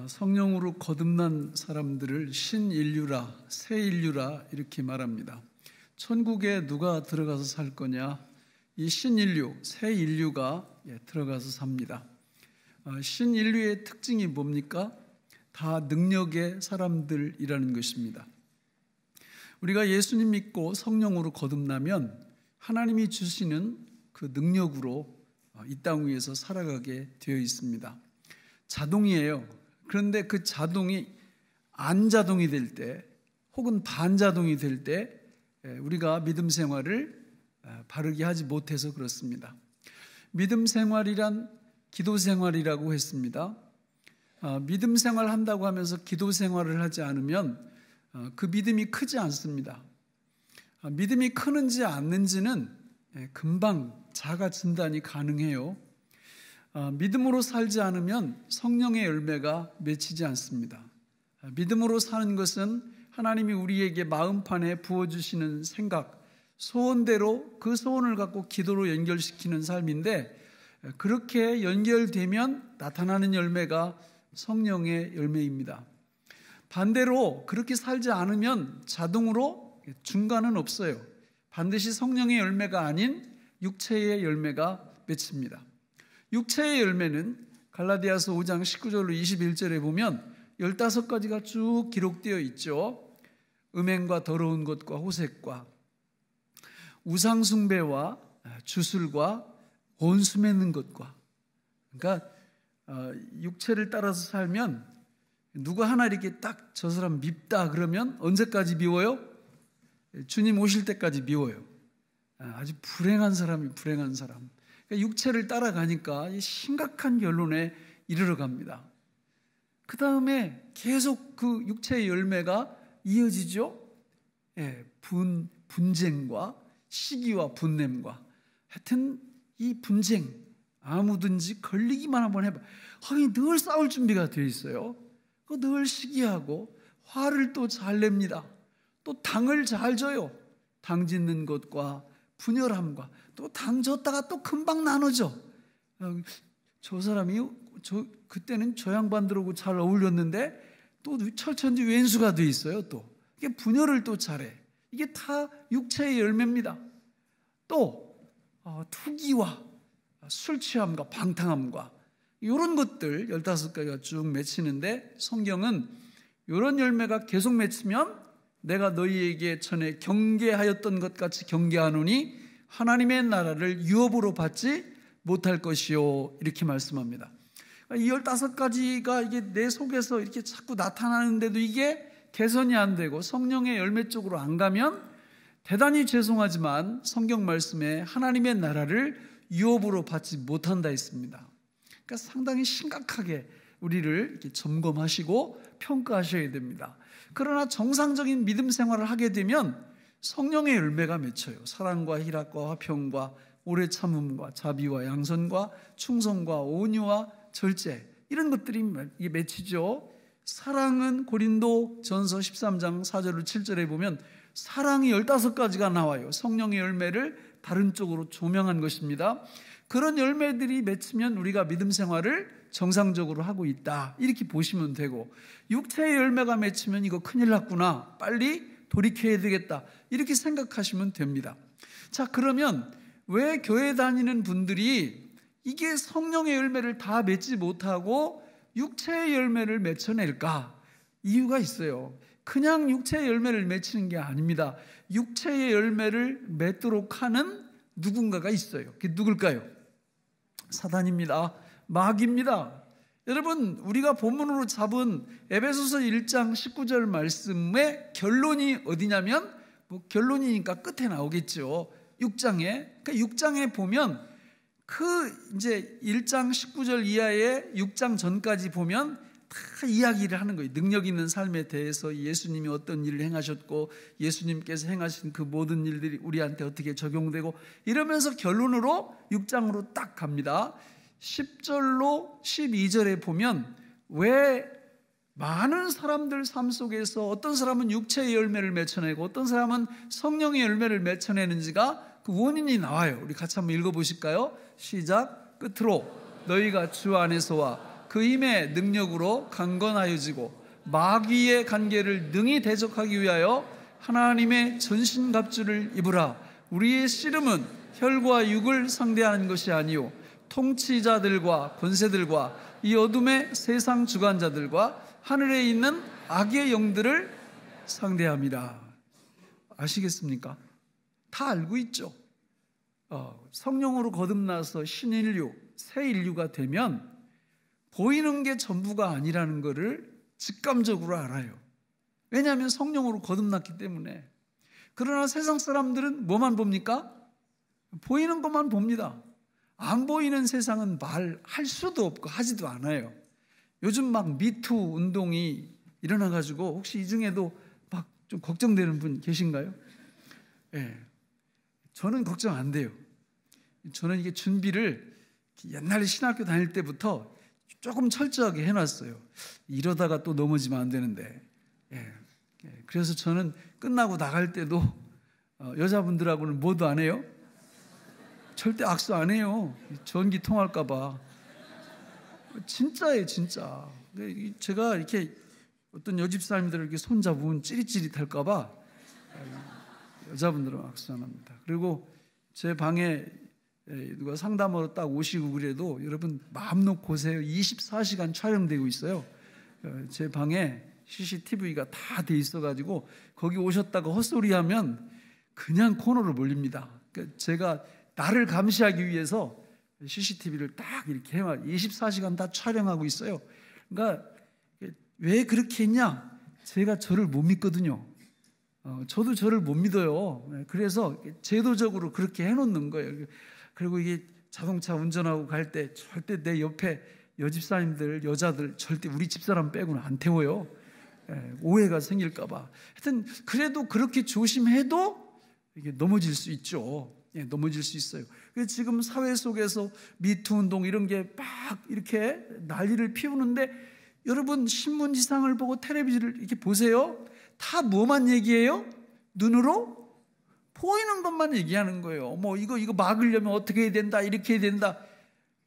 성령으로 거듭난 사람들을 신인류라, 새인류라 이렇게 말합니다. 천국에 누가 들어가서 살 거냐? 이 신인류, 새인류가 들어가서 삽니다. 신인류의 특징이 뭡니까? 다 능력의 사람들이라는 것입니다. 우리가 예수님 믿고 성령으로 거듭나면 하나님이 주시는 그 능력으로 이 땅 위에서 살아가게 되어 있습니다. 자동이에요. 그런데 그 자동이 안자동이 될 때 혹은 반자동이 될 때 우리가 믿음 생활을 바르게 하지 못해서 그렇습니다. 믿음 생활이란 기도 생활이라고 했습니다. 믿음 생활 한다고 하면서 기도 생활을 하지 않으면 그 믿음이 크지 않습니다. 믿음이 크는지 않는지는 금방 자가 진단이 가능해요. 믿음으로 살지 않으면 성령의 열매가 맺히지 않습니다. 믿음으로 사는 것은 하나님이 우리에게 마음판에 부어주시는 생각, 소원대로 그 소원을 갖고 기도로 연결시키는 삶인데, 그렇게 연결되면 나타나는 열매가 성령의 열매입니다. 반대로 그렇게 살지 않으면 자동으로 중간은 없어요. 반드시 성령의 열매가 아닌 육체의 열매가 맺힙니다. 육체의 열매는 갈라디아서 5장 19절로 21절에 보면 15가지가 쭉 기록되어 있죠. 음행과 더러운 것과 호색과 우상숭배와 주술과 원수 맺는 것과, 그러니까 육체를 따라서 살면 누가 하나 이렇게 딱 저 사람 밉다 그러면 언제까지 미워요? 주님 오실 때까지 미워요. 아주 불행한 사람이 불행한 사람. 그러니까 육체를 따라가니까 심각한 결론에 이르러 갑니다. 그 다음에 계속 그 육체의 열매가 이어지죠. 분쟁과 시기와 분냄과, 하여튼 이 분쟁, 아무든지 걸리기만 한번 해봐. 늘 싸울 준비가 되어 있어요. 늘 시기하고 화를 또 잘 냅니다. 또 당을 잘 줘요. 당 짓는 것과 분열함과, 또 당 줬다가 또 금방 나눠져. 저 사람이 그때는 저 양반들하고 잘 어울렸는데 또 철천지 왼수가 돼 있어요. 또 이게 분열을 또 잘해. 이게 다 육체의 열매입니다. 또 투기와 술 취함과 방탕함과 이런 것들 15가지가 쭉 맺히는데, 성경은 이런 열매가 계속 맺히면 내가 너희에게 전에 경계하였던 것 같이 경계하노니 하나님의 나라를 유업으로 받지 못할 것이요, 이렇게 말씀합니다. 이 15가지가 이게 내 속에서 이렇게 자꾸 나타나는데도 이게 개선이 안 되고 성령의 열매 쪽으로 안 가면 대단히 죄송하지만 성경 말씀에 하나님의 나라를 유업으로 받지 못한다 했습니다. 그러니까 상당히 심각하게 우리를 이렇게 점검하시고 평가하셔야 됩니다. 그러나 정상적인 믿음 생활을 하게 되면 성령의 열매가 맺혀요. 사랑과 희락과 화평과 오래 참음과 자비와 양선과 충성과 온유와 절제, 이런 것들이 맺히죠. 사랑은 고린도 전서 13장 4절로 7절에 보면 사랑이 15가지가 나와요. 성령의 열매를 다른 쪽으로 조명한 것입니다. 그런 열매들이 맺히면 우리가 믿음 생활을 정상적으로 하고 있다, 이렇게 보시면 되고, 육체의 열매가 맺히면 이거 큰일 났구나, 빨리 돌이켜야 되겠다, 이렇게 생각하시면 됩니다. 자, 그러면 왜 교회 다니는 분들이 이게 성령의 열매를 다 맺지 못하고 육체의 열매를 맺혀낼까? 이유가 있어요. 그냥 육체의 열매를 맺히는 게 아닙니다. 육체의 열매를 맺도록 하는 누군가가 있어요. 그게 누굴까요? 사단입니다. 마귀입니다. 여러분, 우리가 본문으로 잡은 에베소서 1장 19절 말씀의 결론이 어디냐면, 결론이니까 끝에 나오겠죠. 6장에. 그러니까 6장에 보면 이제 1장 19절 이하의 6장 전까지 보면 다 이야기를 하는 거예요. 능력 있는 삶에 대해서 예수님이 어떤 일을 행하셨고, 예수님께서 행하신 그 모든 일들이 우리한테 어떻게 적용되고, 이러면서 결론으로 6장으로 딱 갑니다. 10절로 12절에 보면 왜 많은 사람들 삶 속에서 어떤 사람은 육체의 열매를 맺혀내고 어떤 사람은 성령의 열매를 맺혀내는지가 그 원인이 나와요. 우리 같이 한번 읽어보실까요? 시작. 끝으로 너희가 주 안에서와 그 힘의 능력으로 강건하여지고 마귀의 관계를 능히 대적하기 위하여 하나님의 전신갑주를 입으라. 우리의 씨름은 혈과 육을 상대하는 것이 아니요 통치자들과 권세들과 이 어둠의 세상 주관자들과 하늘에 있는 악의 영들을 상대함이라. 아시겠습니까? 다 알고 있죠. 성령으로 거듭나서 신인류, 새 인류가 되면 보이는 게 전부가 아니라는 것을 직감적으로 알아요. 왜냐하면 성령으로 거듭났기 때문에. 그러나 세상 사람들은 뭐만 봅니까? 보이는 것만 봅니다. 안 보이는 세상은 말할 수도 없고 하지도 않아요. 요즘 막 미투 운동이 일어나가지고 혹시 이 중에도 막 좀 걱정되는 분 계신가요? 네. 저는 걱정 안 돼요. 저는 이게 준비를 옛날에 신학교 다닐 때부터 조금 철저하게 해놨어요. 이러다가 또 넘어지면 안 되는데. 그래서 저는 끝나고 나갈 때도 여자분들하고는 뭐도 안 해요. 절대 악수 안 해요. 전기 통할까 봐. 진짜예요, 진짜. 제가 이렇게 어떤 여집사님들 이렇게 손잡으면 찌릿찌릿할까 봐 여자분들은 악수 안 합니다. 그리고 제 방에 누가 상담하러 딱 오시고 그래도 여러분 마음 놓고 오세요. 24시간 촬영되고 있어요. 제 방에 CCTV가 다 돼 있어가지고 거기 오셨다가 헛소리하면 그냥 코너로 몰립니다. 그러니까 제가 나를 감시하기 위해서 CCTV를 딱 이렇게 24시간 다 촬영하고 있어요. 그러니까 왜 그렇게 했냐? 제가 저를 못 믿거든요. 저도 저를 못 믿어요. 그래서 제도적으로 그렇게 해놓는 거예요. 그리고 이게 자동차 운전하고 갈 때 절대 내 옆에 여집사님들, 여자들 절대 우리 집사람 빼고는 안 태워요. 오해가 생길까봐. 하여튼 그래도 그렇게 조심해도 이게 넘어질 수 있죠. 넘어질 수 있어요. 그래서 지금 사회 속에서 미투 운동 이런 게 막 이렇게 난리를 피우는데 여러분 신문 지상을 보고 텔레비전을 이렇게 보세요. 다 뭐만 얘기해요? 눈으로 보이는 것만 얘기하는 거예요. 뭐 이거 막으려면 어떻게 해야 된다, 이렇게 해야 된다.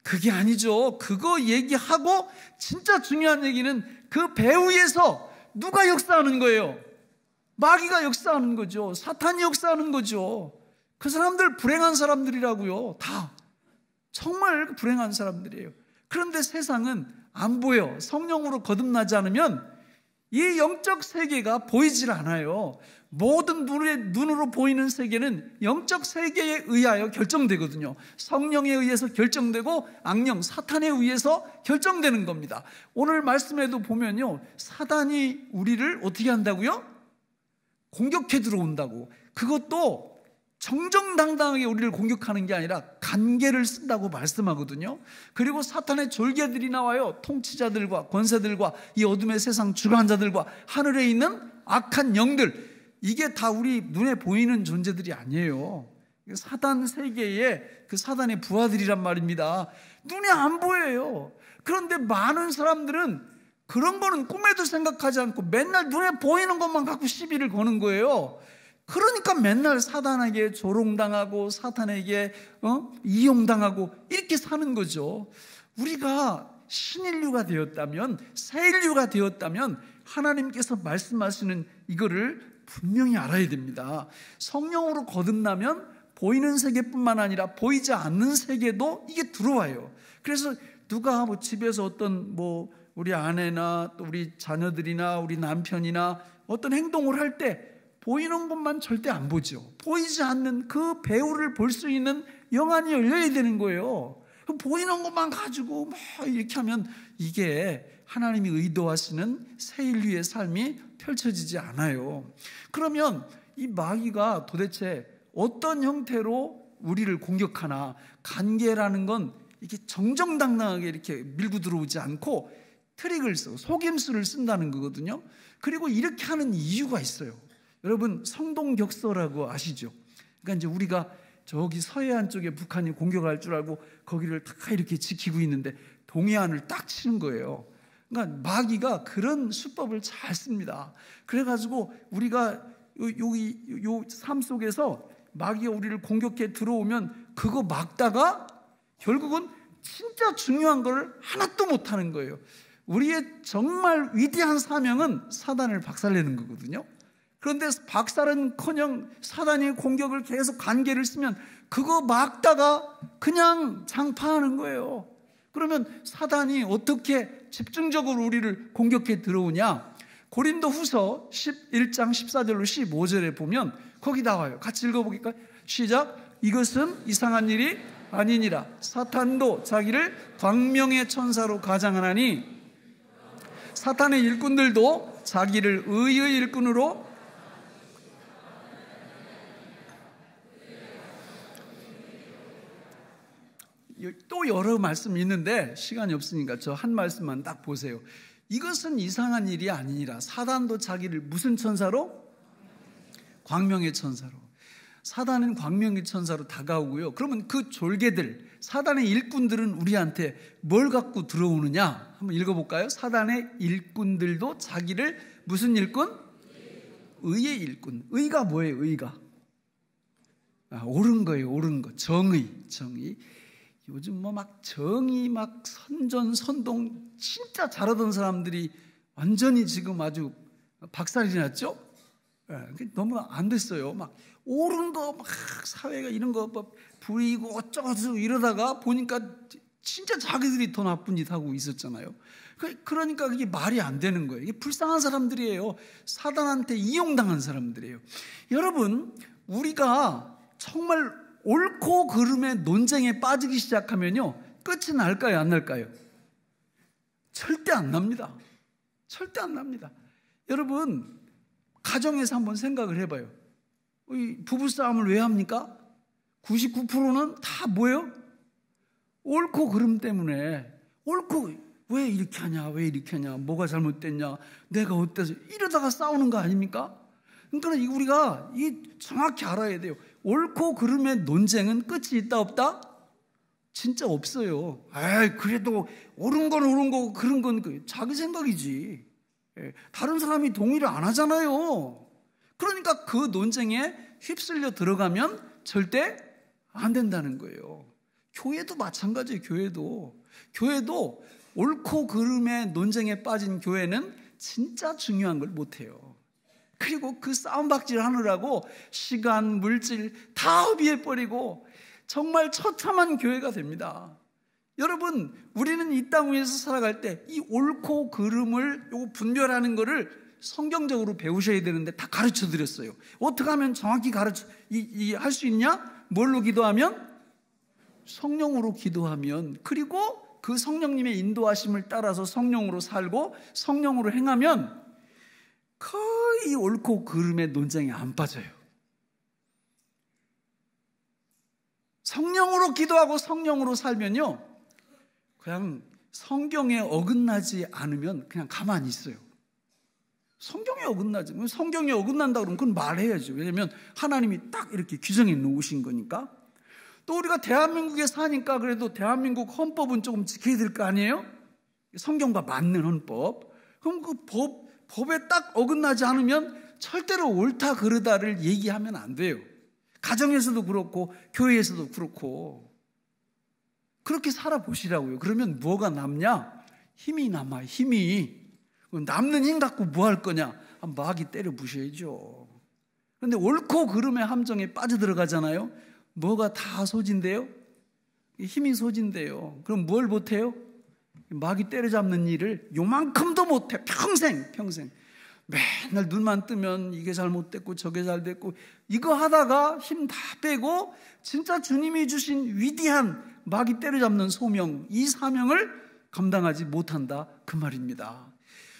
그게 아니죠. 그거 얘기하고 진짜 중요한 얘기는 그 배후에서 누가 역사하는 거예요? 마귀가 역사하는 거죠. 사탄이 역사하는 거죠. 그 사람들 불행한 사람들이라고요. 다 정말 불행한 사람들이에요. 그런데 세상은 안 보여. 성령으로 거듭나지 않으면 이 영적 세계가 보이질 않아요. 모든 눈으로 보이는 세계는 영적 세계에 의하여 결정되거든요. 성령에 의해서 결정되고 악령, 사탄에 의해서 결정되는 겁니다. 오늘 말씀에도 보면요, 사단이 우리를 어떻게 한다고요? 공격해 들어온다고. 그것도 정정당당하게 우리를 공격하는 게 아니라 간계를 쓴다고 말씀하거든요. 그리고 사탄의 졸개들이 나와요. 통치자들과 권세들과 이 어둠의 세상 주관자들과 하늘에 있는 악한 영들. 이게 다 우리 눈에 보이는 존재들이 아니에요. 사단 세계의 그 사단의 부하들이란 말입니다. 눈에 안 보여요. 그런데 많은 사람들은 그런 거는 꿈에도 생각하지 않고 맨날 눈에 보이는 것만 갖고 시비를 거는 거예요. 그러니까 맨날 사단에게 조롱당하고 사탄에게 이용당하고 이렇게 사는 거죠. 우리가 신인류가 되었다면, 새 인류가 되었다면 하나님께서 말씀하시는 이거를 분명히 알아야 됩니다. 성령으로 거듭나면 보이는 세계뿐만 아니라 보이지 않는 세계도 이게 들어와요. 그래서 누가 뭐 집에서 어떤 우리 아내나 또 우리 자녀들이나 우리 남편이나 어떤 행동을 할 때 보이는 것만 절대 안 보죠. 보이지 않는 그 배후를 볼 수 있는 영안이 열려야 되는 거예요. 보이는 것만 가지고 이렇게 하면 이게 하나님이 의도하시는 새 인류의 삶이 펼쳐지지 않아요. 그러면 이 마귀가 도대체 어떤 형태로 우리를 공격하나? 간계라는 건 이렇게 정정당당하게 이렇게 밀고 들어오지 않고 트릭을 쓰고 속임수를 쓴다는 거거든요. 그리고 이렇게 하는 이유가 있어요. 여러분 성동격서라고 아시죠? 그러니까 이제 우리가 저기 서해안 쪽에 북한이 공격할 줄 알고 거기를 다 이렇게 지키고 있는데 동해안을 딱 치는 거예요. 그러니까 마귀가 그런 수법을 잘 씁니다. 그래가지고 우리가 요 삶 속에서 마귀가 우리를 공격해 들어오면 그거 막다가 결국은 진짜 중요한 걸 하나도 못하는 거예요. 우리의 정말 위대한 사명은 사단을 박살내는 거거든요. 그런데 박살은커녕 사단이 공격을 계속 관계를 쓰면 그거 막다가 그냥 장파하는 거예요. 그러면 사단이 어떻게 집중적으로 우리를 공격해 들어오냐? 고린도 후서 11장 14절로 15절에 보면 거기 나와요. 같이 읽어보겠까요? 시작. 이것은 이상한 일이 아니니라. 사탄도 자기를 광명의 천사로 가장하나니 사탄의 일꾼들도 자기를 의의 일꾼으로 또 여러 말씀이 있는데 시간이 없으니까 저 한 말씀만 딱 보세요. 이것은 이상한 일이 아니니라. 사단도 자기를 무슨 천사로? 광명의 천사로. 사단은 광명의 천사로 다가오고요. 그러면 그 졸개들, 사단의 일꾼들은 우리한테 뭘 갖고 들어오느냐? 한번 읽어볼까요? 사단의 일꾼들도 자기를 무슨 일꾼? 의의 일꾼. 의가 뭐예요? 의가 옳은 거예요. 옳은 거. 정의. 요즘 막 정의 막 선전 진짜 잘하던 사람들이 완전히 지금 아주 박살이 났죠? 너무 안 됐어요. 막 옳은 거 막 사회가 이런 거 막 부리고 어쩌고 이러다가 보니까 진짜 자기들이 더 나쁜 짓 하고 있었잖아요. 그러니까 그게 말이 안 되는 거예요. 이게 불쌍한 사람들이에요. 사단한테 이용당한 사람들이에요. 여러분, 우리가 정말 옳고 그름의 논쟁에 빠지기 시작하면요, 끝이 날까요, 안 날까요? 절대 안 납니다. 절대 안 납니다. 여러분, 가정에서 한번 생각을 해봐요. 부부싸움을 왜 합니까? 99%는 다 뭐예요? 옳고 그름 때문에. 옳고 왜 이렇게 하냐, 왜 이렇게 하냐, 뭐가 잘못됐냐, 내가 어때서 이러다가 싸우는 거 아닙니까? 그러니까 우리가 정확히 알아야 돼요. 옳고 그름의 논쟁은 끝이 있다 없다? 진짜 없어요. 그래도 옳은 건 옳은 거고 그런 건 자기 생각이지. 다른 사람이 동의를 안 하잖아요. 그러니까 그 논쟁에 휩쓸려 들어가면 절대 안 된다는 거예요. 교회도 마찬가지예요. 교회도 옳고 그름의 논쟁에 빠진 교회는 진짜 중요한 걸 못해요. 그리고 그 싸움박질 하느라고 시간, 물질 다 허비해버리고 정말 처참한 교회가 됩니다. 여러분, 우리는 이 땅 위에서 살아갈 때 이 옳고 그름을 분별하는 거를 성경적으로 배우셔야 되는데 다 가르쳐 드렸어요. 어떻게 하면 정확히 할 수 있냐? 뭘로 기도하면? 성령으로 기도하면, 그리고 그 성령님의 인도하심을 따라서 성령으로 살고 성령으로 행하면 거의 옳고 그름의 논쟁에 안 빠져요. 성령으로 기도하고 성령으로 살면요, 그냥 성경에 어긋나지 않으면 그냥 가만히 있어요. 성경에 어긋난다 그러면 그건 말해야죠. 왜냐하면 하나님이 딱 이렇게 규정해 놓으신 거니까. 또 우리가 대한민국에 사니까 그래도 대한민국 헌법은 조금 지켜야 될 거 아니에요? 성경과 맞는 헌법. 그럼 그 법에 딱 어긋나지 않으면 절대로 옳다 그르다를 얘기하면 안 돼요. 가정에서도 그렇고 교회에서도 그렇고. 그렇게 살아보시라고요. 그러면 뭐가 남냐? 힘이 남아요. 힘이. 남는 힘 갖고 뭐 할 거냐? 마귀 때려 부셔야죠. 그런데 옳고 그름의 함정에 빠져들어가잖아요. 뭐가 다 소진돼요? 힘이 소진돼요. 그럼 뭘 못해요? 마귀 때려잡는 일을 요만큼도 못해. 평생 맨날 눈만 뜨면 이게 잘못됐고 저게 잘됐고 이거 하다가 힘 다 빼고 진짜 주님이 주신 위대한 마귀 때려잡는 소명, 이 사명을 감당하지 못한다 그 말입니다.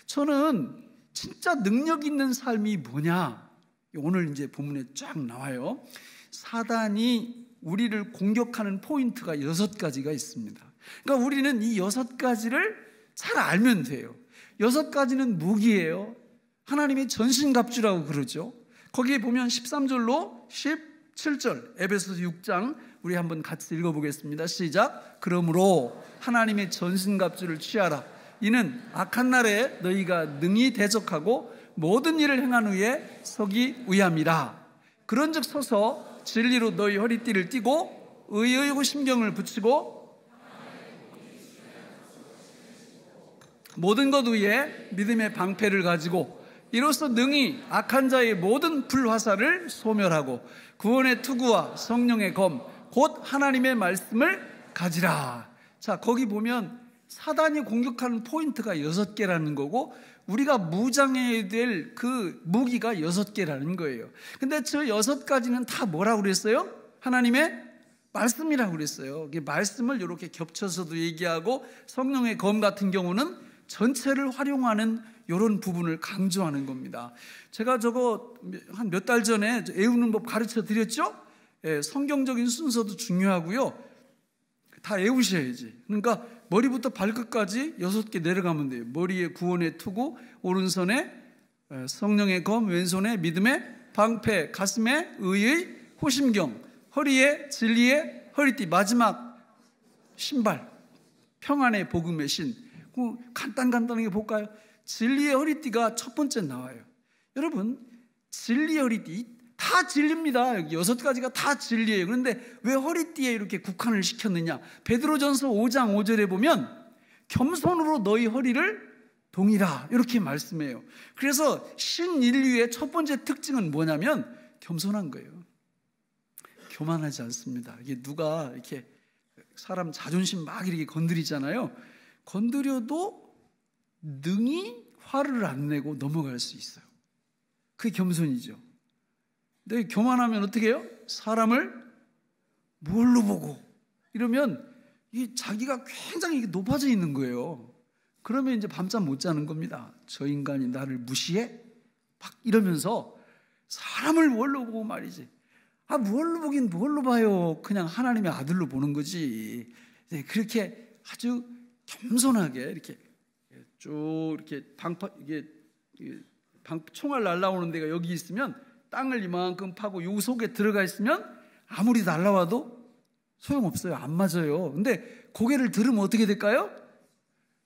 저는 진짜 능력 있는 삶이 뭐냐? 오늘 이제 본문에 쫙 나와요. 사단이 우리를 공격하는 포인트가 6가지가 있습니다. 그러니까 우리는 이 6가지를 잘 알면 돼요. 6가지는 무기예요. 하나님의 전신갑주라고 그러죠. 거기에 보면 13절로 17절, 에베소서 6장 우리 한번 같이 읽어보겠습니다. 시작. 그러므로 하나님의 전신갑주를 취하라. 이는 악한 날에 너희가 능히 대적하고 모든 일을 행한 후에 서기 위함이라. 그런즉 서서 진리로 너희 허리띠를 띠고 의의 심경을 붙이고 모든 것 위에 믿음의 방패를 가지고 이로써 능히 악한 자의 모든 불화살을 소멸하고 구원의 투구와 성령의 검 곧 하나님의 말씀을 가지라. 자, 거기 보면 사단이 공격하는 포인트가 6개라는 거고 우리가 무장해야 될 그 무기가 6개라는 거예요. 근데 저 6가지는 다 뭐라고 그랬어요? 하나님의 말씀이라고 그랬어요. 말씀을 이렇게 겹쳐서도 얘기하고 성령의 검 같은 경우는 전체를 활용하는 이런 부분을 강조하는 겁니다. 제가 저거 한 몇 달 전에 애우는 법 가르쳐 드렸죠? 예, 성경적인 순서도 중요하고요. 다 애우셔야지. 그러니까 머리부터 발끝까지 6개 내려가면 돼요. 머리에 구원의 투구, 오른손에 성령의 검, 왼손에 믿음의 방패, 가슴에 의의 호심경, 허리에 진리의 허리띠, 마지막 신발, 평안의 복음의 신. 간단하게 볼까요? 진리의 허리띠가 첫 번째 나와요. 여러분, 진리의 허리띠 다 진리입니다. 여기 6가지가 다 진리예요. 그런데 왜 허리띠에 이렇게 국한을 시켰느냐? 베드로전서 5장 5절에 보면 겸손으로 너희 허리를 동이라 이렇게 말씀해요. 그래서 신인류의 첫 번째 특징은 뭐냐면 겸손한 거예요. 교만하지 않습니다. 이게 누가 이렇게 사람 자존심 막 이렇게 건드리잖아요. 건드려도 능히 화를 안 내고 넘어갈 수 있어요. 그게 겸손이죠. 근데 교만하면 어떻게 해요? 사람을 뭘로 보고 이러면 이 자기가 굉장히 높아져 있는 거예요. 그러면 이제 밤잠 못 자는 겁니다. 저 인간이 나를 무시해? 막 이러면서 사람을 뭘로 보고 말이지. 뭘로 보긴 뭘로 봐요. 그냥 하나님의 아들로 보는 거지. 그렇게 아주 겸손하게 이렇게 쭉 이렇게 총알 날라오는 데가 여기 있으면 땅을 이만큼 파고 요 속에 들어가 있으면 아무리 날라와도 소용없어요. 안 맞아요. 근데 고개를 들으면 어떻게 될까요?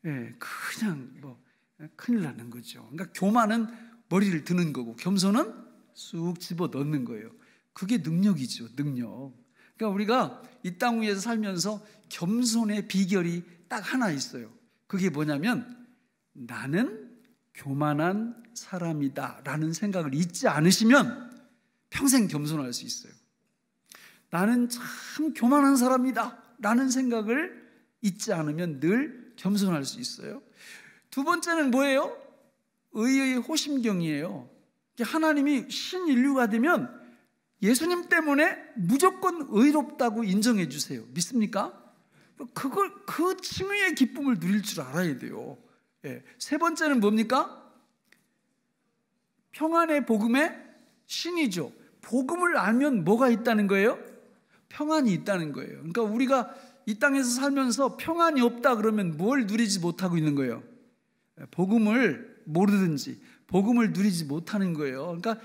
예, 그냥 큰일 나는 거죠. 그러니까 교만은 머리를 드는 거고 겸손은 쑥 집어 넣는 거예요. 그게 능력이죠. 능력. 그러니까 우리가 이 땅 위에서 살면서 겸손의 비결이 딱 하나 있어요. 그게 뭐냐면 나는 교만한 사람이다 라는 생각을 잊지 않으시면 평생 겸손할 수 있어요. 나는 참 교만한 사람이다 라는 생각을 잊지 않으면 늘 겸손할 수 있어요. 두 번째는 뭐예요? 의의 호심경이에요. 하나님이 신인류가 되면 예수님 때문에 무조건 의롭다고 인정해 주세요. 믿습니까? 그 칭의의 기쁨을 누릴 줄 알아야 돼요. 예. 세 번째는 뭡니까? 평안의 복음의 신이죠. 복음을 알면 뭐가 있다는 거예요? 평안이 있다는 거예요. 그러니까 우리가 이 땅에서 살면서 평안이 없다 그러면 뭘 누리지 못하고 있는 거예요? 복음을 모르든지 복음을 누리지 못하는 거예요. 그러니까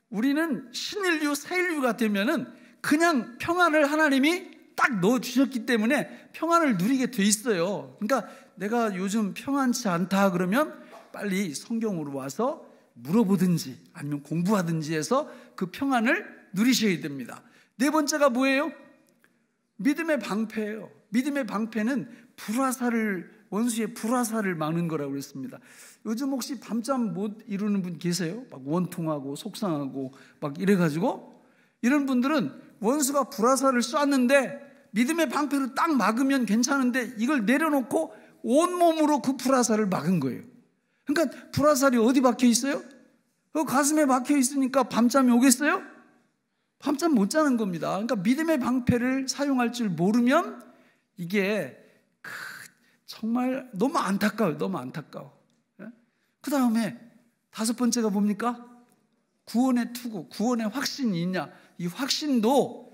우리는 신인류, 새인류가 되면은 그냥 평안을 하나님이 딱 넣어주셨기 때문에 평안을 누리게 돼 있어요. 그러니까 내가 요즘 평안치 않다 그러면 빨리 성경으로 와서 물어보든지 아니면 공부하든지 해서 그 평안을 누리셔야 됩니다. 네 번째가 뭐예요? 믿음의 방패예요. 믿음의 방패는 원수의 불화살을 막는 거라고 그랬습니다. 요즘 혹시 밤잠 못 이루는 분 계세요? 막 원통하고 속상하고 막 이래가지고 이런 분들은 원수가 불화살을 쐈는데 믿음의 방패로 딱 막으면 괜찮은데 이걸 내려놓고 온몸으로 그 불화살을 막은 거예요. 그러니까 불화살이 어디 박혀 있어요? 그 가슴에 박혀 있으니까 밤잠이 오겠어요? 밤잠 못 자는 겁니다. 그러니까 믿음의 방패를 사용할 줄 모르면 이게 정말 너무 안타까워요. 너무 안타까워. 그 다음에 다섯 번째가 뭡니까? 구원의 투구, 구원의 확신이 있냐. 이 확신도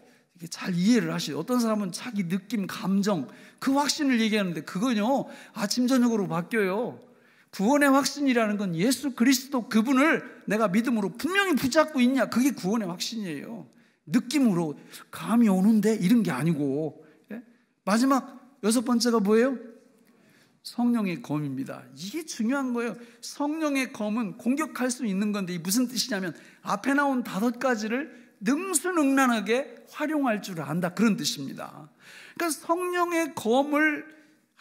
잘 이해를 하시죠. 어떤 사람은 자기 느낌, 감정 그 확신을 얘기하는데 그건요 아침 저녁으로 바뀌어요. 구원의 확신이라는 건 예수 그리스도 그분을 내가 믿음으로 분명히 붙잡고 있냐. 그게 구원의 확신이에요. 느낌으로 감이 오는데 이런 게 아니고. 마지막 여섯 번째가 뭐예요? 성령의 검입니다. 이게 중요한 거예요. 성령의 검은 공격할 수 있는 건데 이게 무슨 뜻이냐면 앞에 나온 5가지를 능수능란하게 활용할 줄 안다 그런 뜻입니다. 그러니까 성령의 검을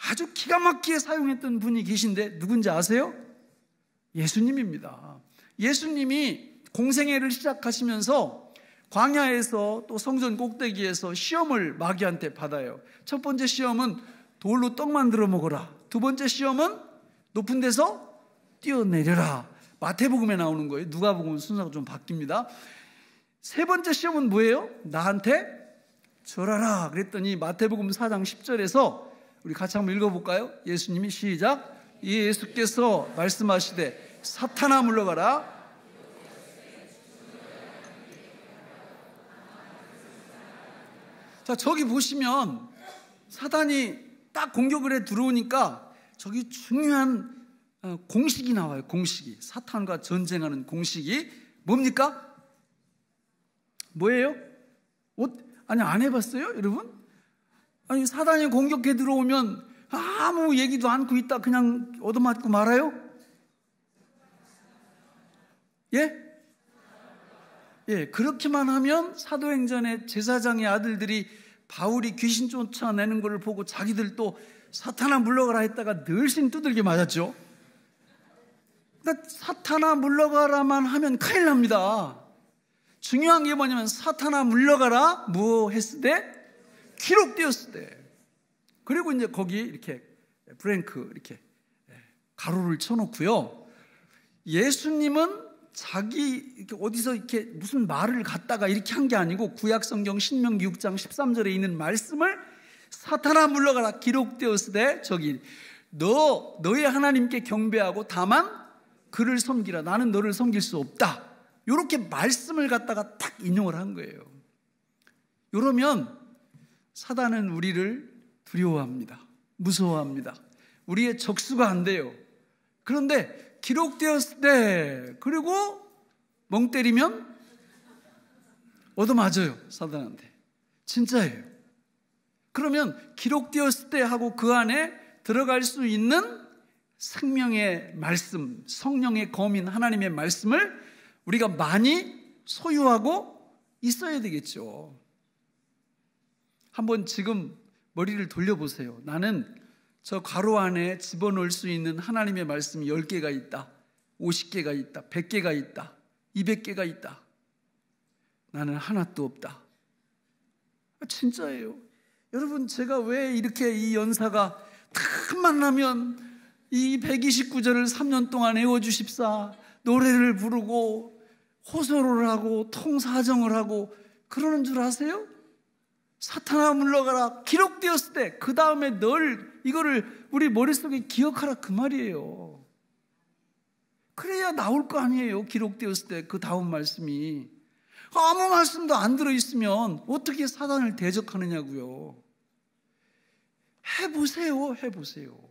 아주 기가 막히게 사용했던 분이 계신데 누군지 아세요? 예수님입니다. 예수님이 공생애를 시작하시면서 광야에서 또 성전 꼭대기에서 시험을 마귀한테 받아요. 첫 번째 시험은 돌로 떡 만들어 먹어라. 두 번째 시험은 높은 데서 뛰어내려라. 마태복음에 나오는 거예요. 누가복음 순서가 좀 바뀝니다. 세 번째 시험은 뭐예요? 나한테 절하라. 그랬더니 마태복음 4장 10절에서 우리 같이 한번 읽어볼까요? 예수님이 시작. 예수께서 말씀하시되 사탄아 물러가라. 자, 저기 보시면 사단이 딱 공격을 해 들어오니까 저기 중요한 공식이 나와요. 공식이. 사탄과 전쟁하는 공식이 뭡니까? 뭐예요? 아니, 안 해봤어요, 여러분? 아니, 사단이 공격해 들어오면 아무 얘기도 않고 있다 그냥 얻어맞고 말아요? 예? 예, 그렇게만 하면 사도행전의 제사장의 아들들이 바울이 귀신 쫓아내는 걸 보고 자기들도 사탄아 물러가라 했다가 늘씬 두들겨 맞았죠. 그러니까 사탄아 물러가라만 하면 큰일 납니다. 중요한 게 뭐냐면 사탄아 물러가라 뭐 했을 때? 기록되었을 때. 그리고 이제 거기 이렇게 브랭크 이렇게 가로를 쳐놓고요. 예수님은 자기 이렇게 어디서 이렇게 무슨 말을 갖다가 이렇게 한 게 아니고 구약성경 신명기 6장 13절에 있는 말씀을 사탄아 물러가라 기록되었을 때 저기 너의 하나님께 경배하고 다만 그를 섬기라. 나는 너를 섬길 수 없다. 이렇게 말씀을 갖다가 딱 인용을 한 거예요. 이러면 사단은 우리를 두려워합니다. 무서워합니다. 우리의 적수가 안 돼요. 그런데 기록되었을 때 그리고 멍 때리면 얻어맞아요. 사단한테. 진짜예요. 그러면 기록되었을 때 하고 그 안에 들어갈 수 있는 생명의 말씀, 성령의 검인 하나님의 말씀을 우리가 많이 소유하고 있어야 되겠죠. 한번 지금 머리를 돌려보세요. 나는 저 가로 안에 집어넣을 수 있는 하나님의 말씀이 10개가 있다, 50개가 있다, 100개가 있다, 200개가 있다. 나는 하나도 없다. 진짜예요. 여러분, 제가 왜 이렇게 이 연사가 딱 만나면 이 129절을 3년 동안 외워주십사 노래를 부르고 호소를 하고 통사정을 하고 그러는 줄 아세요? 사탄아 물러가라 기록되었을 때 그 다음에 널 이거를 우리 머릿속에 기억하라 그 말이에요. 그래야 나올 거 아니에요. 기록되었을 때 그 다음 말씀이. 아무 말씀도 안 들어있으면 어떻게 사단을 대적하느냐고요. 해보세요.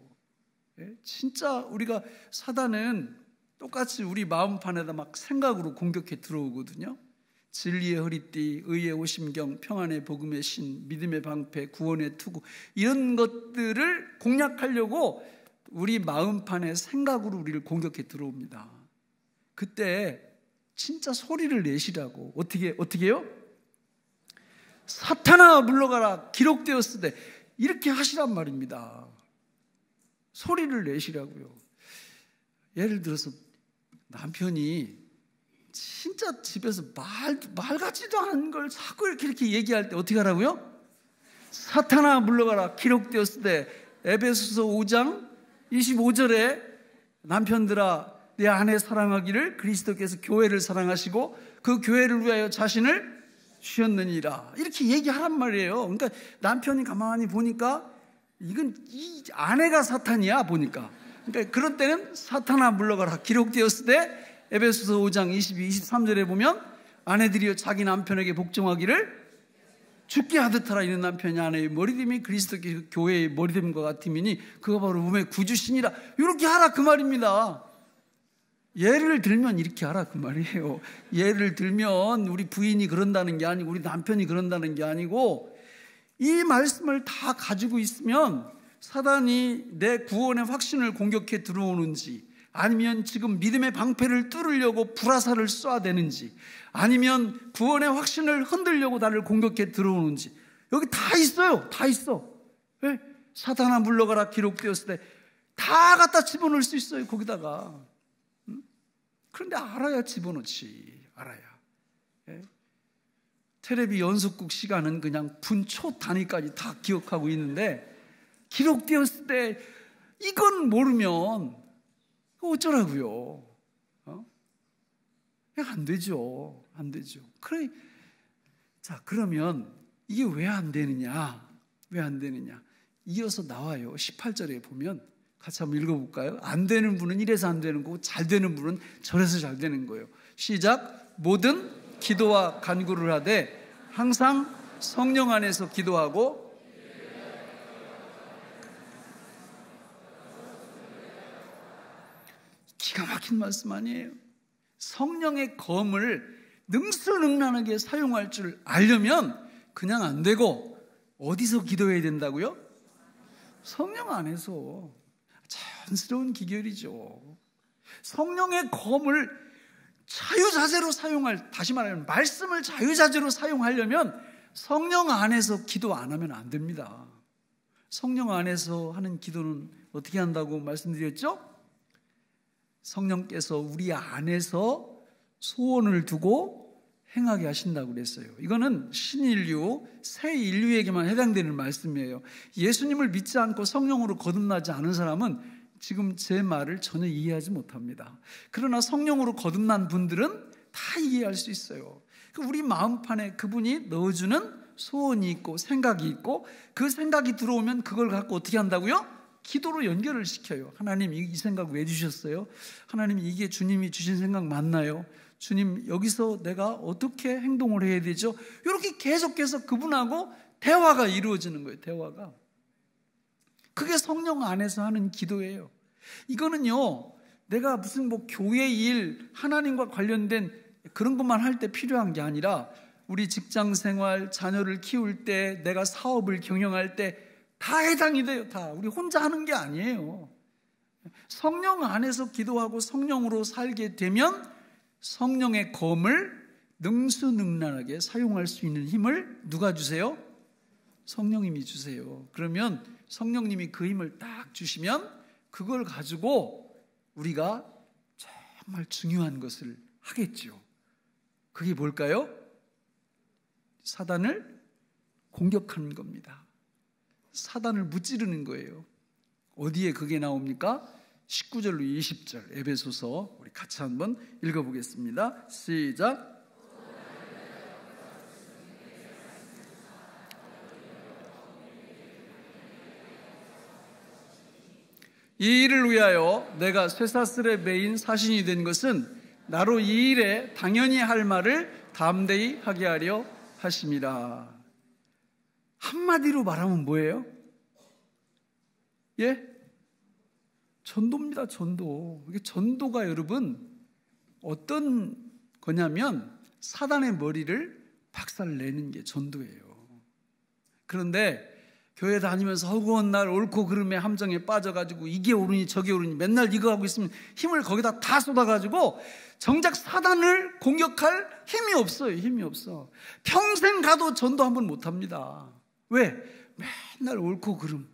진짜 우리가 사단은 똑같이 우리 마음판에다 막 생각으로 공격해 들어오거든요. 진리의 허리띠, 의의 오심경, 평안의 복음의 신, 믿음의 방패, 구원의 투구 이런 것들을 공략하려고 우리 마음판에 생각으로 우리를 공격해 들어옵니다. 그때 진짜 소리를 내시라고. 어떻게요? 사탄아 물러가라 기록되었을 때 이렇게 하시란 말입니다. 소리를 내시라고요. 예를 들어서 남편이 진짜 집에서 말 같지도 않은 걸 자꾸 이렇게 얘기할 때 어떻게 하라고요? 사탄아 물러가라 기록되었을 때 에베소서 5장 25절에 남편들아 내 아내 사랑하기를 그리스도께서 교회를 사랑하시고 그 교회를 위하여 자신을 주셨느니라 이렇게 얘기하란 말이에요. 그러니까 남편이 가만히 보니까 이건 이 아내가 사탄이야 보니까. 그러니까 그런 때는 사탄아 물러가라 기록되었을 때 에베소서 5장 22, 23절에 보면 아내들이여 자기 남편에게 복종하기를 죽게 하듯 하라. 이는 남편이 아내의 머리됨이 그리스도께서 교회의 머리됨과 같음이니 그가 바로 몸의 구주시니라. 이렇게 하라 그 말입니다. 예를 들면 이렇게 하라 그 말이에요. 예를 들면 우리 부인이 그런다는 게 아니고 우리 남편이 그런다는 게 아니고 이 말씀을 다 가지고 있으면 사단이 내 구원의 확신을 공격해 들어오는지 아니면 지금 믿음의 방패를 뚫으려고 불화살을 쏴대는지 아니면 구원의 확신을 흔들려고 나를 공격해 들어오는지 여기 다 있어요. 다 있어. 네? 사탄아 물러가라 기록되었을 때 다 갖다 집어넣을 수 있어요. 거기다가. 그런데 알아야 집어넣지. 알아야. 예? 텔레비 연속극 시간은 그냥 분초 단위까지 다 기억하고 있는데 기록되었을 때 이건 모르면 어쩌라고요? 안 되죠. 안 되죠. 그래. 자, 그러면 이게 왜 안 되느냐? 왜 안 되느냐? 이어서 나와요. 18절에 보면 같이 한번 읽어볼까요? 안 되는 분은 이래서 안 되는 거고 잘 되는 분은 저래서 잘 되는 거예요. 시작. 모든 기도와 간구를 하되 항상 성령 안에서 기도하고 기가 막힌 말씀 아니에요? 성령의 검을 능수능란하게 사용할 줄 알려면 그냥 안 되고 어디서 기도해야 된다고요? 성령 안에서. 자연스러운 기결이죠. 성령의 검을 자유자재로 다시 말하면 말씀을 자유자재로 사용하려면 성령 안에서 기도 안 하면 안 됩니다. 성령 안에서 하는 기도는 어떻게 한다고 말씀드렸죠? 성령께서 우리 안에서 소원을 두고 행하게 하신다고 그랬어요. 이거는 신인류, 새 인류에게만 해당되는 말씀이에요. 예수님을 믿지 않고 성령으로 거듭나지 않은 사람은 지금 제 말을 전혀 이해하지 못합니다. 그러나 성령으로 거듭난 분들은 다 이해할 수 있어요. 우리 마음판에 그분이 넣어주는 소원이 있고 생각이 있고 그 생각이 들어오면 그걸 갖고 어떻게 한다고요? 기도로 연결을 시켜요. 하나님 이 생각 왜 주셨어요? 하나님 이게 주님이 주신 생각 맞나요? 주님 여기서 내가 어떻게 행동을 해야 되죠? 이렇게 계속해서 그분하고 대화가 이루어지는 거예요. 대화가. 그게 성령 안에서 하는 기도예요. 이거는요 내가 무슨 교회 일 하나님과 관련된 그런 것만 할 때 필요한 게 아니라 우리 직장생활 자녀를 키울 때 내가 사업을 경영할 때 다 해당이 돼요. 다 우리 혼자 하는 게 아니에요. 성령 안에서 기도하고 성령으로 살게 되면 성령의 검을 능수능란하게 사용할 수 있는 힘을 누가 주세요? 성령님이 주세요. 그러면 성령님이 그 힘을 딱 주시면 그걸 가지고 우리가 정말 중요한 것을 하겠죠. 그게 뭘까요? 사단을 공격하는 겁니다. 사단을 무찌르는 거예요. 어디에 그게 나옵니까? 19절로 20절 에베소서 우리 같이 한번 읽어보겠습니다. 시작. 이 일을 위하여 내가 쇠사슬에 매인 사신이 된 것은 나로 이 일에 당연히 할 말을 담대히 하게 하려 하심이라. 한마디로 말하면 뭐예요? 예? 전도입니다. 전도. 이게 전도가 여러분 어떤 거냐면 사단의 머리를 박살내는 게 전도예요. 그런데 교회 다니면서 허구한 날 옳고 그름의 함정에 빠져가지고 이게 옳으니 저게 옳으니 맨날 이거 하고 있으면 힘을 거기다 다 쏟아가지고 정작 사단을 공격할 힘이 없어요. 힘이 없어. 평생 가도 전도 한번 못합니다. 왜? 맨날 옳고 그름.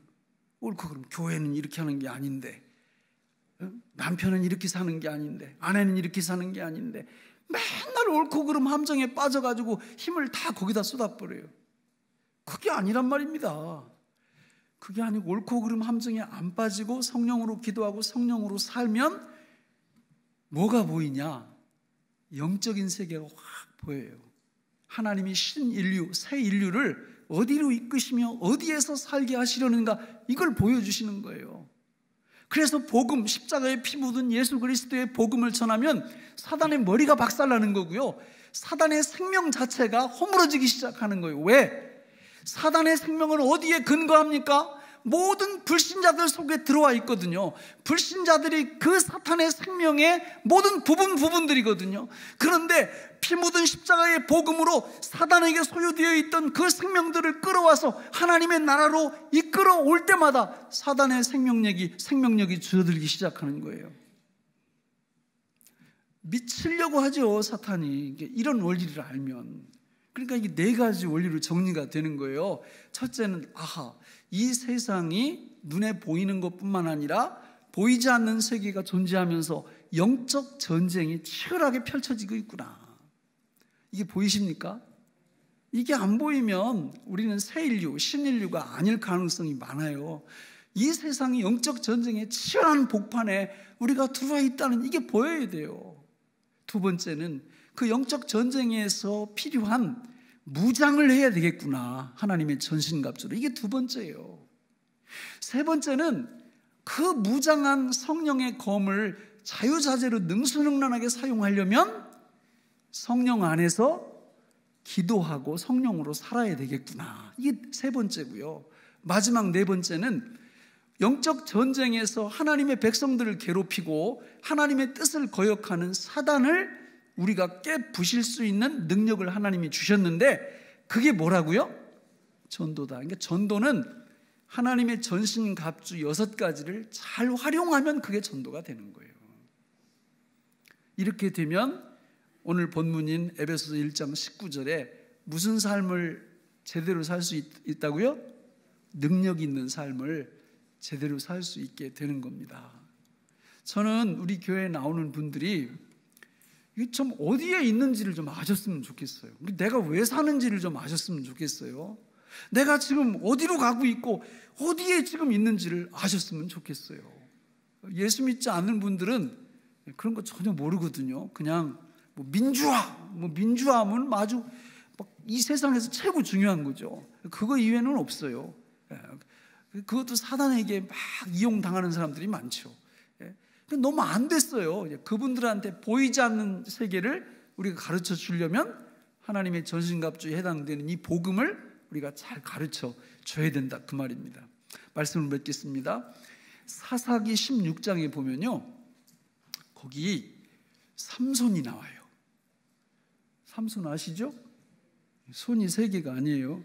교회는 이렇게 하는 게 아닌데, 남편은 이렇게 사는 게 아닌데, 아내는 이렇게 사는 게 아닌데, 맨날 옳고 그름 함정에 빠져가지고 힘을 다 거기다 쏟아버려요. 그게 아니란 말입니다. 그게 아니고 옳고 그름 함정에 안 빠지고 성령으로 기도하고 성령으로 살면 뭐가 보이냐? 영적인 세계가 확 보여요. 하나님이 신인류, 새 인류를 어디로 이끄시며 어디에서 살게 하시려는가 이걸 보여주시는 거예요. 그래서 복음, 십자가에 피 묻은 예수 그리스도의 복음을 전하면 사단의 머리가 박살나는 거고요. 사단의 생명 자체가 허물어지기 시작하는 거예요. 왜? 사단의 생명은 어디에 근거합니까? 모든 불신자들 속에 들어와 있거든요. 불신자들이 그 사탄의 생명의 모든 부분들이거든요. 그런데 피 묻은 십자가의 복음으로 사단에게 소유되어 있던 그 생명들을 끌어와서 하나님의 나라로 이끌어 올 때마다 사단의 생명력이 줄어들기 시작하는 거예요. 미치려고 하죠, 사탄이. 이런 원리를 알면. 그러니까 이게 네 가지 원리로 정리가 되는 거예요. 첫째는 이 세상이 눈에 보이는 것뿐만 아니라 보이지 않는 세계가 존재하면서 영적 전쟁이 치열하게 펼쳐지고 있구나. 이게 보이십니까? 이게 안 보이면 우리는 새 인류, 신인류가 아닐 가능성이 많아요. 이 세상이 영적 전쟁의 치열한 복판에 우리가 들어와 있다는 이게 보여야 돼요. 두 번째는 그 영적 전쟁에서 필요한 무장을 해야 되겠구나. 하나님의 전신갑주로. 이게 두 번째예요. 세 번째는 그 무장한 성령의 검을 자유자재로 능수능란하게 사용하려면 성령 안에서 기도하고 성령으로 살아야 되겠구나. 이게 세 번째고요. 마지막 네 번째는 영적 전쟁에서 하나님의 백성들을 괴롭히고 하나님의 뜻을 거역하는 사단을 우리가 깨부실 수 있는 능력을 하나님이 주셨는데 그게 뭐라고요? 전도다. 그러니까 전도는 하나님의 전신갑주 6가지를 잘 활용하면 그게 전도가 되는 거예요. 이렇게 되면 오늘 본문인 에베소서 1장 19절에 무슨 삶을 제대로 살 수 있다고요? 능력 있는 삶을 제대로 살 수 있게 되는 겁니다. 저는 우리 교회에 나오는 분들이 좀 어디에 있는지를 좀 아셨으면 좋겠어요. 내가 왜 사는지를 좀 아셨으면 좋겠어요. 내가 지금 어디로 가고 있고 어디에 지금 있는지를 아셨으면 좋겠어요. 예수 믿지 않는 분들은 그런 거 전혀 모르거든요. 그냥 민주화하면 아주 이 세상에서 최고 중요한 거죠. 그거 이외에는 없어요. 그것도 사단에게 막 이용당하는 사람들이 많죠. 너무 안 됐어요. 그분들한테 보이지 않는 세계를 우리가 가르쳐 주려면 하나님의 전신갑주에 해당되는 이 복음을 우리가 잘 가르쳐 줘야 된다, 그 말입니다. 말씀을 맺겠습니다. 사사기 16장에 보면요, 거기 삼손이 나와요. 삼손 아시죠? 손이 3개가 아니에요.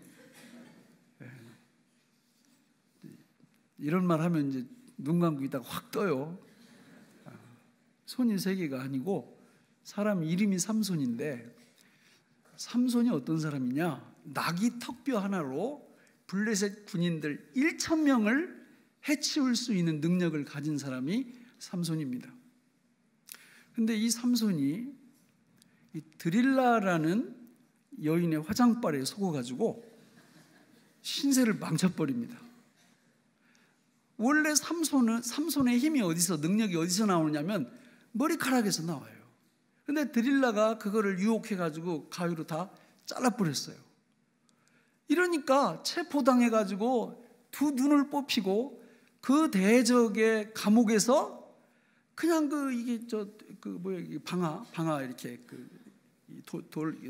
이런 말 하면 이제 눈 감고 있다가 확 떠요. 손이 3개가 아니고 사람 이름이 삼손인데, 삼손이 어떤 사람이냐? 나귀 턱뼈 하나로 블레셋 군인들 1,000명을 해치울 수 있는 능력을 가진 사람이 삼손입니다. 근데 이 삼손이 이 드릴라라는 여인의 화장발에 속아가지고 신세를 망쳐버립니다. 원래 삼손의 힘이 어디서, 능력이 어디서 나오냐면 머리카락에서 나와요. 근데 드릴라가 그거를 유혹해가지고 가위로 다 잘라버렸어요. 이러니까 체포당해가지고 2 눈을 뽑히고 그 대적의 감옥에서 그냥 방아 이렇게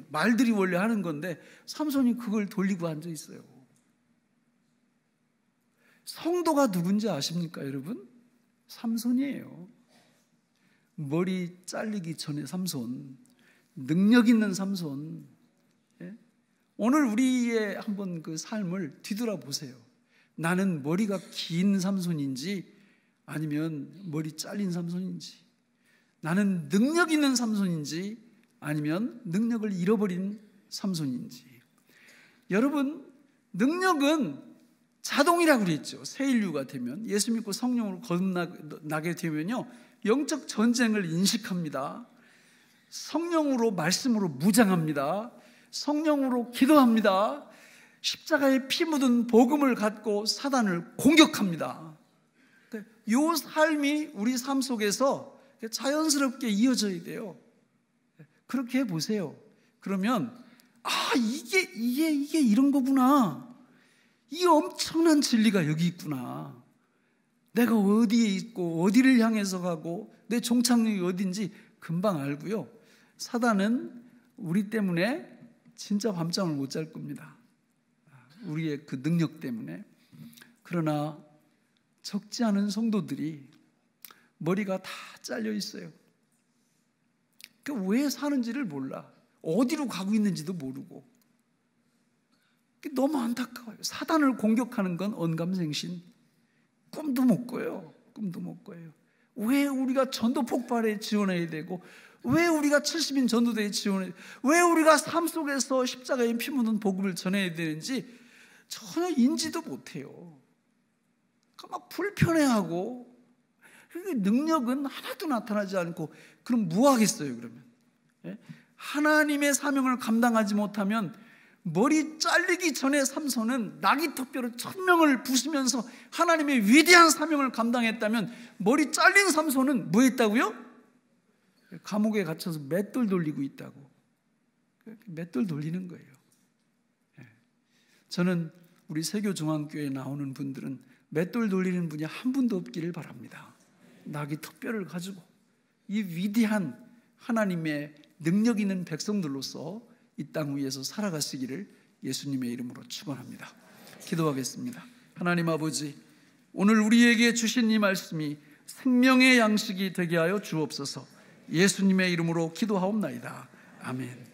말들이 원래 하는 건데 삼손이 그걸 돌리고 앉아 있어요. 성도가 누군지 아십니까, 여러분? 삼손이에요. 머리 잘리기 전에 삼손, 능력 있는 삼손. 오늘 우리의 한번 그 삶을 뒤돌아보세요. 나는 머리가 긴 삼손인지 아니면 머리 잘린 삼손인지, 나는 능력 있는 삼손인지 아니면 능력을 잃어버린 삼손인지. 여러분, 능력은 자동이라고 그랬죠. 새 인류가 되면, 예수 믿고 성령으로 거듭나게 되면요, 영적 전쟁을 인식합니다. 성령으로, 말씀으로 무장합니다. 성령으로 기도합니다. 십자가에 피 묻은 복음을 갖고 사단을 공격합니다. 이 삶이 우리 삶 속에서 자연스럽게 이어져야 돼요. 그렇게 해보세요. 그러면 이게 이런 거구나. 이 엄청난 진리가 여기 있구나. 내가 어디에 있고 어디를 향해서 가고 내 종착역이 어딘지 금방 알고요. 사단은 우리 때문에 진짜 밤잠을 못 잘 겁니다. 우리의 그 능력 때문에. 그러나 적지 않은 성도들이 머리가 다 잘려 있어요. 왜 사는지를 몰라. 어디로 가고 있는지도 모르고. 너무 안타까워요. 사단을 공격하는 건 언감생신. 꿈도 못 꿔요. 꿈도 못 꿔요. 왜 우리가 전도 폭발에 지원해야 되고, 왜 우리가 70인 전도대에 지원해야 되고, 왜 우리가 삶 속에서 십자가에 피 묻은 복음을 전해야 되는지 전혀 인지도 못해요. 막 불편해하고 능력은 하나도 나타나지 않고 그럼 뭐 하겠어요 그러면? 하나님의 사명을 감당하지 못하면 머리 잘리기 전에 삼손은 나귀 턱뼈로 1000명을 부수면서 하나님의 위대한 사명을 감당했다면 머리 잘린 삼손은 뭐 했다고요? 감옥에 갇혀서 맷돌 돌리고 있다고. 맷돌 돌리는 거예요. 저는 우리 세교중앙교회에 나오는 분들은 맷돌 돌리는 분이 한 분도 없기를 바랍니다. 나귀 턱뼈를 가지고 이 위대한 하나님의 능력 있는 백성들로서 이 땅 위에서 살아가시기를 예수님의 이름으로 축원합니다. 기도하겠습니다. 하나님 아버지, 오늘 우리에게 주신 이 말씀이 생명의 양식이 되게 하여 주옵소서. 예수님의 이름으로 기도하옵나이다. 아멘.